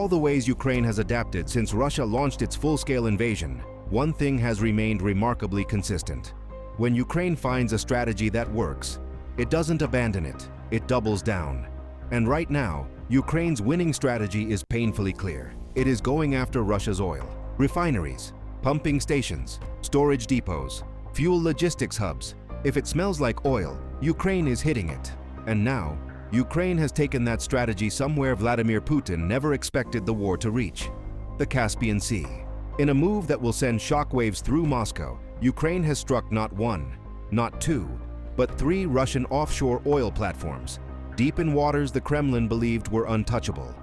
all the ways Ukraine has adapted since Russia launched its full-scale invasion, one thing has remained remarkably consistent. When Ukraine finds a strategy that works, it doesn't abandon it, it doubles down. And right now, Ukraine's winning strategy is painfully clear. It is going after Russia's oil, refineries, pumping stations, storage depots, fuel logistics hubs. If it smells like oil, Ukraine is hitting it. And now, Ukraine has taken that strategy somewhere Vladimir Putin never expected the war to reach: the Caspian Sea. In a move that will send shockwaves through Moscow, Ukraine has struck not one, not two, but three Russian offshore oil platforms, deep in waters the Kremlin believed were untouchable.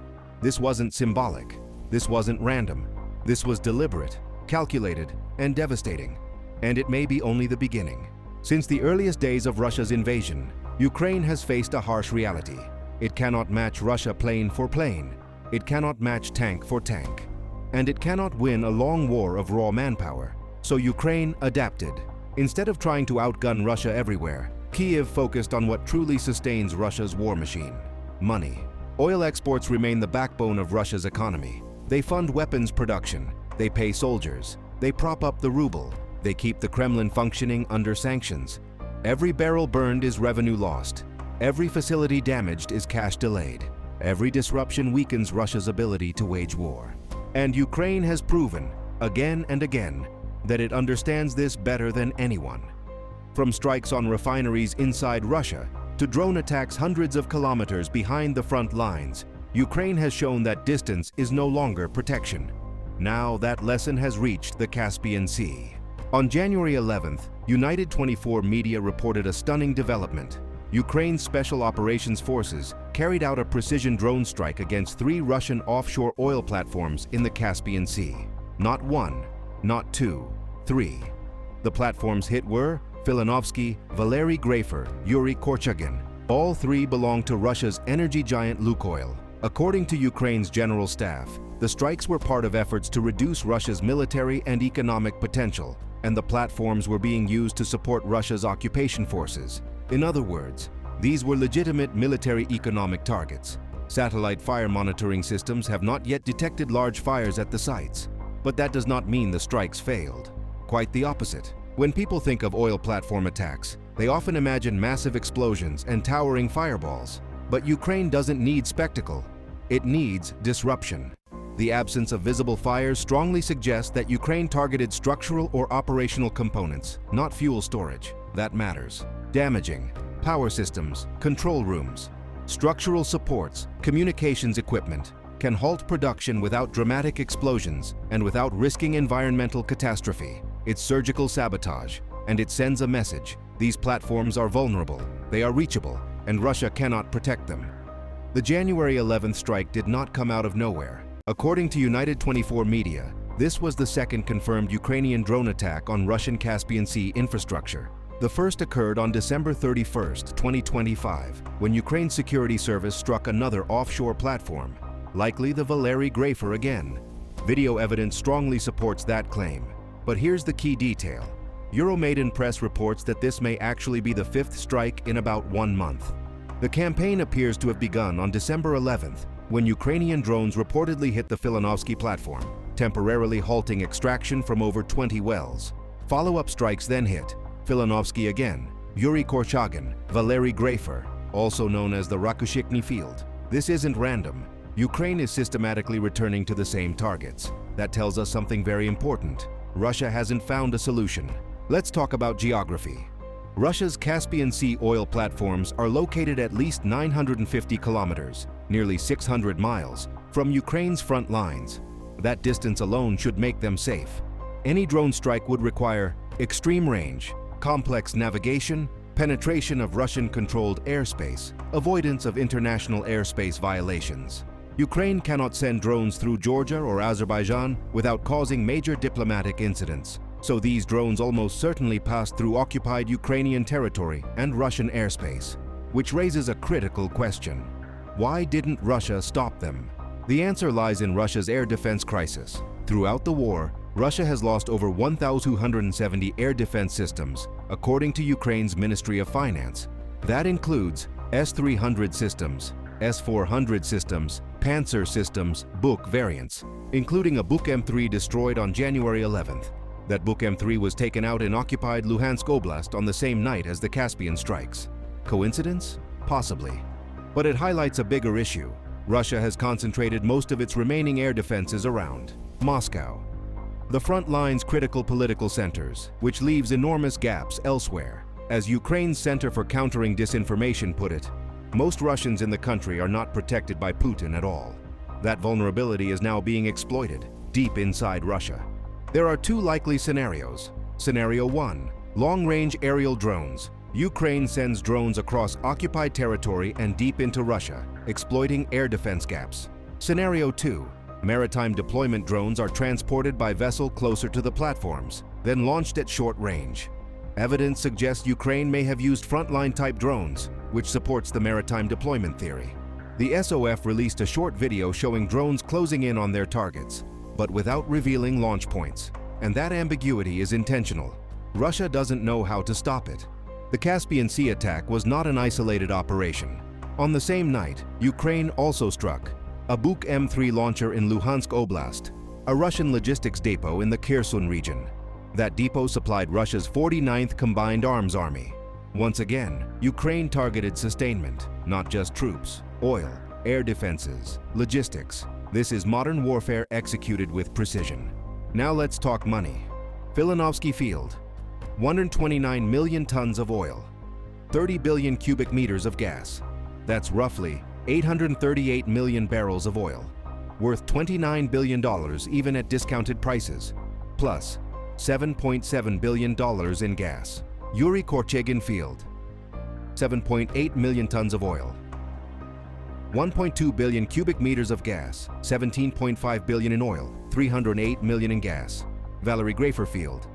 This wasn't symbolic. This wasn't random. This was deliberate, calculated, and devastating. And it may be only the beginning. Since the earliest days of Russia's invasion, Ukraine has faced a harsh reality. It cannot match Russia plane for plane. It cannot match tank for tank. And it cannot win a long war of raw manpower. So Ukraine adapted. Instead of trying to outgun Russia everywhere, Kyiv focused on what truly sustains Russia's war machine: money. Oil exports remain the backbone of Russia's economy. They fund weapons production, they pay soldiers, they prop up the ruble, they keep the Kremlin functioning under sanctions. Every barrel burned is revenue lost. Every facility damaged is cash delayed. Every disruption weakens Russia's ability to wage war. And Ukraine has proven, again and again, that it understands this better than anyone. From strikes on refineries inside Russia to drone attacks hundreds of kilometers behind the front lines, Ukraine has shown that distance is no longer protection. Now that lesson has reached the Caspian Sea. On January 11th, United 24 media reported a stunning development. Ukraine's Special Operations Forces carried out a precision drone strike against three Russian offshore oil platforms in the Caspian Sea. Not one, not two, three. The platforms hit were Filanovsky, Valery Grafer, Yuri Korchagin. All three belong to Russia's energy giant Lukoil. According to Ukraine's general staff, the strikes were part of efforts to reduce Russia's military and economic potential, and the platforms were being used to support Russia's occupation forces. In other words, these were legitimate military-economic targets. Satellite fire monitoring systems have not yet detected large fires at the sites, but that does not mean the strikes failed. Quite the opposite. When people think of oil platform attacks, they often imagine massive explosions and towering fireballs. But Ukraine doesn't need spectacle. It needs disruption. The absence of visible fires strongly suggests that Ukraine targeted structural or operational components, not fuel storage. That matters. Damaging power systems, control rooms, structural supports, communications equipment can halt production without dramatic explosions and without risking environmental catastrophe. It's surgical sabotage, and it sends a message. These platforms are vulnerable, they are reachable, and Russia cannot protect them. The January 11th strike did not come out of nowhere. According to United 24 media, this was the second confirmed Ukrainian drone attack on Russian Caspian Sea infrastructure. The first occurred on December 31, 2025, when Ukraine's security service struck another offshore platform, likely the Valery Grafer again. Video evidence strongly supports that claim. But here's the key detail. Euromaidan press reports that this may actually be the fifth strike in about 1 month. The campaign appears to have begun on December 11th, when Ukrainian drones reportedly hit the Filanovsky platform, temporarily halting extraction from over 20 wells. Follow-up strikes then hit Filanovsky again, Yuri Korchagin, Valery Grafer, also known as the Rakushikny field. This isn't random. Ukraine is systematically returning to the same targets. That tells us something very important. Russia hasn't found a solution. Let's talk about geography. Russia's Caspian Sea oil platforms are located at least 950 kilometers, nearly 600 miles, from Ukraine's front lines. That distance alone should make them safe. Any drone strike would require extreme range, complex navigation, penetration of Russian-controlled airspace, avoidance of international airspace violations. Ukraine cannot send drones through Georgia or Azerbaijan without causing major diplomatic incidents. So these drones almost certainly passed through occupied Ukrainian territory and Russian airspace, which raises a critical question. Why didn't Russia stop them? The answer lies in Russia's air defense crisis. Throughout the war, Russia has lost over 1,270 air defense systems, according to Ukraine's Ministry of Finance. That includes S-300 systems, S-400 systems, Panzer systems Buk variants, including a Buk M3 destroyed on January 11th. That Buk M3 was taken out in occupied Luhansk Oblast on the same night as the Caspian strikes. Coincidence? Possibly. But it highlights a bigger issue. Russia has concentrated most of its remaining air defenses around Moscow, the front line's critical political centers, which leaves enormous gaps elsewhere. As Ukraine's Center for Countering Disinformation put it, most Russians in the country are not protected by Putin at all. That vulnerability is now being exploited deep inside Russia. There are two likely scenarios. Scenario 1, long-range aerial drones. Ukraine sends drones across occupied territory and deep into Russia, exploiting air defense gaps. Scenario 2, maritime deployment drones are transported by vessel closer to the platforms, then launched at short range. Evidence suggests Ukraine may have used frontline-type drones, which supports the maritime deployment theory. The SOF released a short video showing drones closing in on their targets, but without revealing launch points. And that ambiguity is intentional. Russia doesn't know how to stop it. The Caspian Sea attack was not an isolated operation. On the same night, Ukraine also struck a Buk M3 launcher in Luhansk Oblast, a Russian logistics depot in the Kherson region. That depot supplied Russia's 49th Combined Arms Army. Once again, Ukraine targeted sustainment, not just troops, oil, air defenses, logistics. This is modern warfare executed with precision. Now let's talk money. Filanovsky Field, 129 million tons of oil, 30 billion cubic meters of gas. That's roughly 838 million barrels of oil, worth $29 billion even at discounted prices, plus $7.7 billion in gas. Yuri Korchagin Field, 7.8 million tons of oil, 1.2 billion cubic meters of gas, 17.5 billion in oil, 308 million in gas. Valery Grafer Field,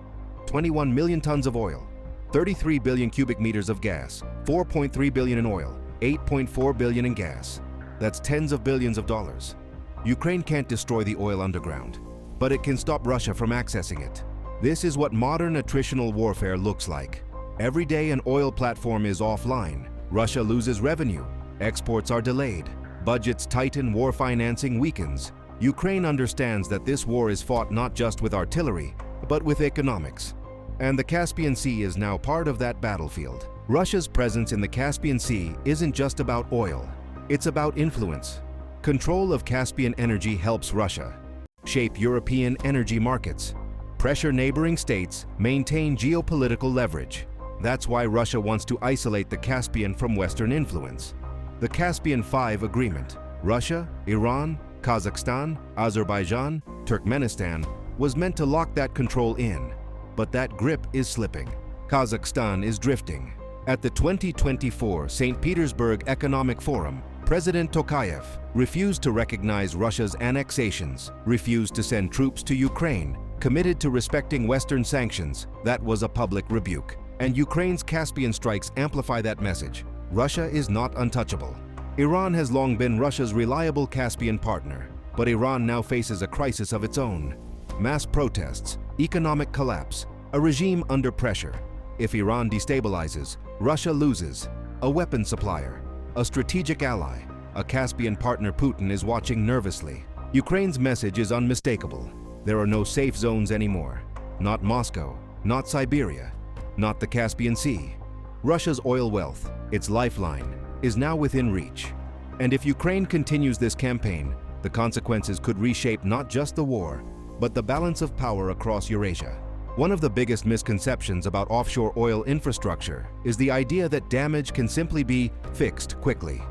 21 million tons of oil, 33 billion cubic meters of gas, 4.3 billion in oil, 8.4 billion in gas. That's tens of billions of dollars. Ukraine can't destroy the oil underground, but it can stop Russia from accessing it. This is what modern attritional warfare looks like. Every day an oil platform is offline, Russia loses revenue, exports are delayed, budgets tighten, war financing weakens. Ukraine understands that this war is fought not just with artillery, but with economics. And the Caspian Sea is now part of that battlefield. Russia's presence in the Caspian Sea isn't just about oil. It's about influence. Control of Caspian energy helps Russia shape European energy markets, pressure neighboring states, maintain geopolitical leverage. That's why Russia wants to isolate the Caspian from Western influence. The Caspian 5 Agreement, Russia, Iran, Kazakhstan, Azerbaijan, Turkmenistan, was meant to lock that control in. But that grip is slipping. Kazakhstan is drifting. At the 2024 St. Petersburg Economic Forum, President Tokayev refused to recognize Russia's annexations, refused to send troops to Ukraine, committed to respecting Western sanctions. That was a public rebuke. And Ukraine's Caspian strikes amplify that message. Russia is not untouchable. Iran has long been Russia's reliable Caspian partner, but Iran now faces a crisis of its own. Mass protests, economic collapse, a regime under pressure. If Iran destabilizes, Russia loses a weapon supplier, a strategic ally, a Caspian partner Putin is watching nervously. Ukraine's message is unmistakable. There are no safe zones anymore. Not Moscow, not Siberia, not the Caspian Sea. Russia's oil wealth, its lifeline, is now within reach. And if Ukraine continues this campaign, the consequences could reshape not just the war, but the balance of power across Eurasia. One of the biggest misconceptions about offshore oil infrastructure is the idea that damage can simply be fixed quickly.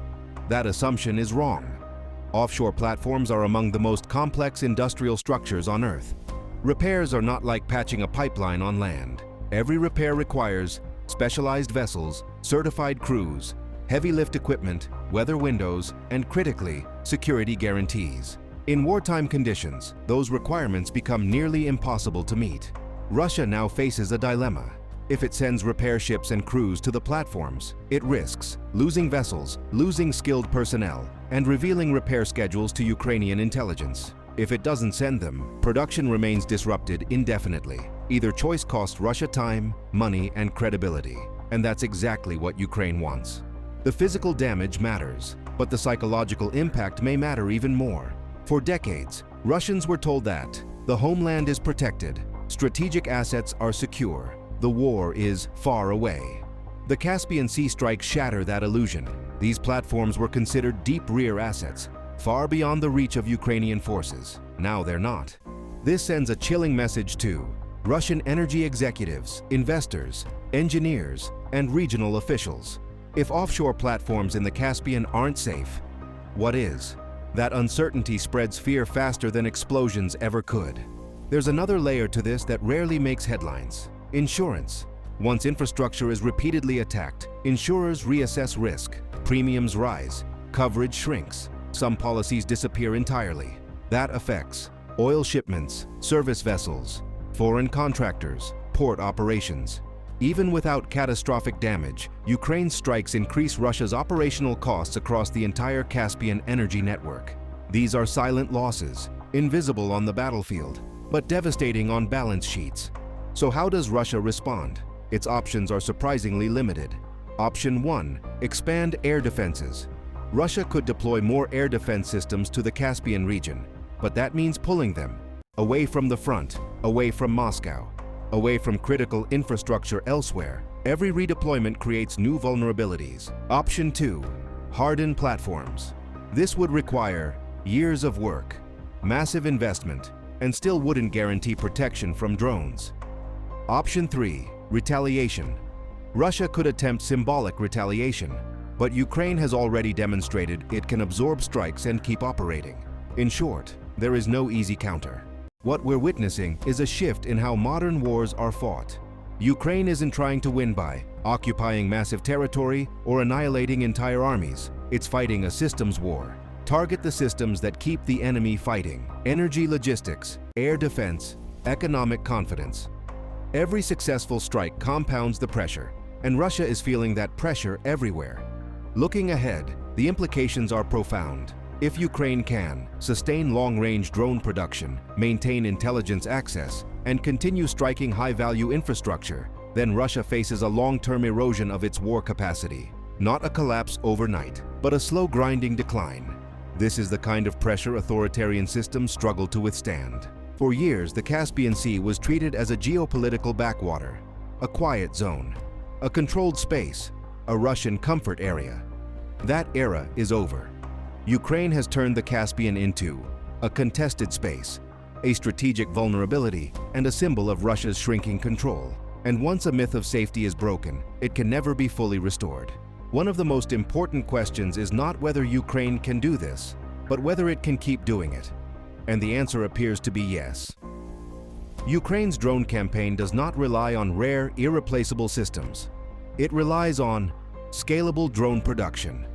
That assumption is wrong. Offshore platforms are among the most complex industrial structures on Earth. Repairs are not like patching a pipeline on land. Every repair requires specialized vessels, certified crews, heavy lift equipment, weather windows, and critically, security guarantees. In wartime conditions, those requirements become nearly impossible to meet. Russia now faces a dilemma. If it sends repair ships and crews to the platforms, it risks losing vessels, losing skilled personnel, and revealing repair schedules to Ukrainian intelligence. If it doesn't send them, production remains disrupted indefinitely. Either choice costs Russia time, money, and credibility. And that's exactly what Ukraine wants. The physical damage matters, but the psychological impact may matter even more. For decades, Russians were told that the homeland is protected, strategic assets are secure, the war is far away. The Caspian Sea strikes shatter that illusion. These platforms were considered deep rear assets, far beyond the reach of Ukrainian forces. Now they're not. This sends a chilling message to Russian energy executives, investors, engineers, and regional officials. If offshore platforms in the Caspian aren't safe, what is? That uncertainty spreads fear faster than explosions ever could. There's another layer to this that rarely makes headlines. Insurance. Once infrastructure is repeatedly attacked, insurers reassess risk, premiums rise, coverage shrinks, some policies disappear entirely. That affects oil shipments, service vessels, foreign contractors, port operations. Even without catastrophic damage, Ukraine's strikes increase Russia's operational costs across the entire Caspian energy network. These are silent losses, invisible on the battlefield, but devastating on balance sheets. So how does Russia respond? Its options are surprisingly limited. Option 1. Expand air defenses. Russia could deploy more air defense systems to the Caspian region, but that means pulling them away from the front, away from Moscow, away from critical infrastructure elsewhere. Every redeployment creates new vulnerabilities. Option 2. Harden platforms. This would require years of work, massive investment, and still wouldn't guarantee protection from drones. Option 3. Retaliation. Russia could attempt symbolic retaliation, but Ukraine has already demonstrated it can absorb strikes and keep operating. In short, there is no easy counter. What we're witnessing is a shift in how modern wars are fought. Ukraine isn't trying to win by occupying massive territory or annihilating entire armies. It's fighting a systems war. Target the systems that keep the enemy fighting. Energy logistics, air defense, economic confidence. Every successful strike compounds the pressure, and Russia is feeling that pressure everywhere. Looking ahead, the implications are profound. If Ukraine can sustain long-range drone production, maintain intelligence access, and continue striking high-value infrastructure, then Russia faces a long-term erosion of its war capacity. Not a collapse overnight, but a slow grinding decline. This is the kind of pressure authoritarian systems struggle to withstand. For years, the Caspian Sea was treated as a geopolitical backwater, a quiet zone, a controlled space, a Russian comfort area. That era is over. Ukraine has turned the Caspian into a contested space, a strategic vulnerability, and a symbol of Russia's shrinking control. And once a myth of safety is broken, it can never be fully restored. One of the most important questions is not whether Ukraine can do this, but whether it can keep doing it. And the answer appears to be yes. Ukraine's drone campaign does not rely on rare, irreplaceable systems. It relies on scalable drone production,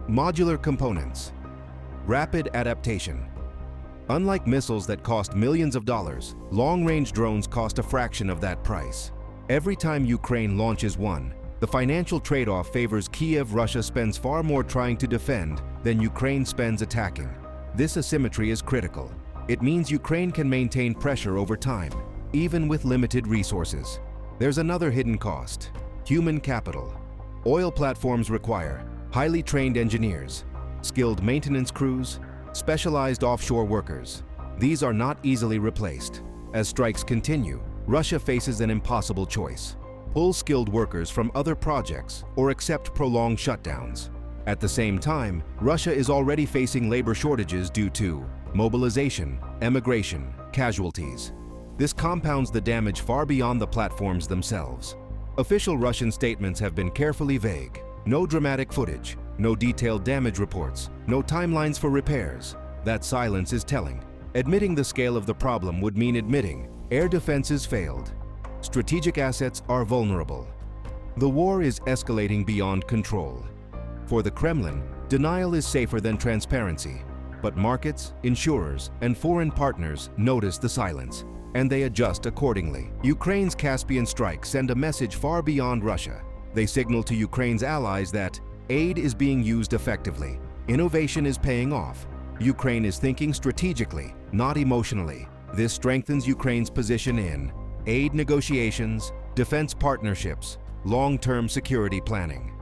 modular components, rapid adaptation. Unlike missiles that cost millions of dollars, long-range drones cost a fraction of that price. Every time Ukraine launches one, the financial trade-off favors Kiev. Russia spends far more trying to defend than Ukraine spends attacking. This asymmetry is critical. It means Ukraine can maintain pressure over time, even with limited resources. There's another hidden cost: human capital. Oil platforms require highly trained engineers, skilled maintenance crews, specialized offshore workers. These are not easily replaced. As strikes continue, Russia faces an impossible choice: pull skilled workers from other projects or accept prolonged shutdowns. At the same time, Russia is already facing labor shortages due to mobilization, emigration, casualties. This compounds the damage far beyond the platforms themselves. Official Russian statements have been carefully vague. No dramatic footage, no detailed damage reports, no timelines for repairs. That silence is telling. Admitting the scale of the problem would mean admitting air defenses failed. Strategic assets are vulnerable. The war is escalating beyond control. For the Kremlin, denial is safer than transparency. But markets, insurers, and foreign partners notice the silence, and they adjust accordingly. Ukraine's Caspian strikes send a message far beyond Russia. They signal to Ukraine's allies that aid is being used effectively, innovation is paying off. Ukraine is thinking strategically, not emotionally. This strengthens Ukraine's position in aid negotiations, defense partnerships, long-term security planning.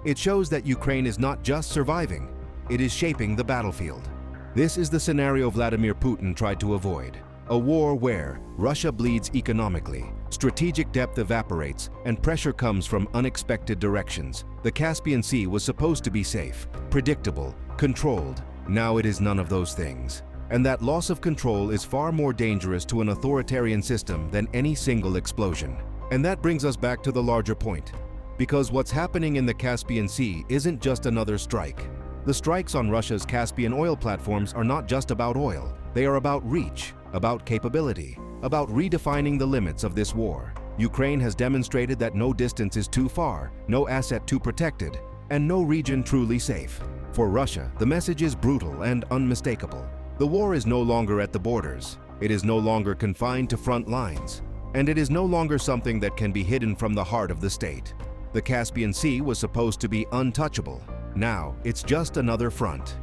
It shows that Ukraine is not just surviving, it is shaping the battlefield. This is the scenario Vladimir Putin tried to avoid. A war where Russia bleeds economically, strategic depth evaporates, and pressure comes from unexpected directions. The Caspian Sea was supposed to be safe, predictable, controlled. Now it is none of those things. And that loss of control is far more dangerous to an authoritarian system than any single explosion. And that brings us back to the larger point. Because what's happening in the Caspian Sea isn't just another strike. The strikes on Russia's Caspian oil platforms are not just about oil. They are about reach, about capability, about redefining the limits of this war. Ukraine has demonstrated that no distance is too far, no asset too protected, and no region truly safe. For Russia, the message is brutal and unmistakable. The war is no longer at the borders. It is no longer confined to front lines. And it is no longer something that can be hidden from the heart of the state. The Caspian Sea was supposed to be untouchable. Now, it's just another front.